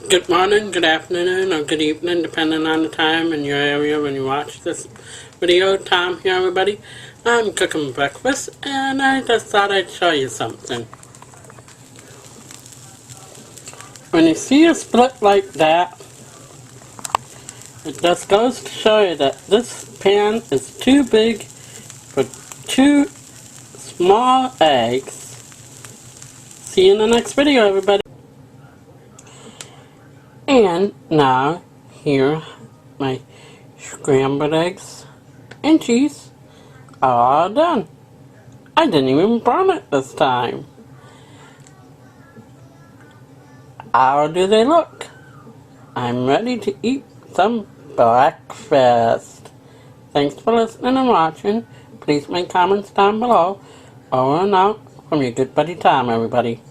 Good morning, good afternoon, or good evening, depending on the time in your area when you watch this video. Tom here, everybody. I'm cooking breakfast, and I just thought I'd show you something. When you see a split like that, it just goes to show you that this pan is too big for two small eggs. See you in the next video, everybody. And now, here, my scrambled eggs and cheese are all done. I didn't even burn it this time. How do they look? I'm ready to eat some breakfast. Thanks for listening and watching. Please make comments down below. Over and out from your good buddy Tom, everybody.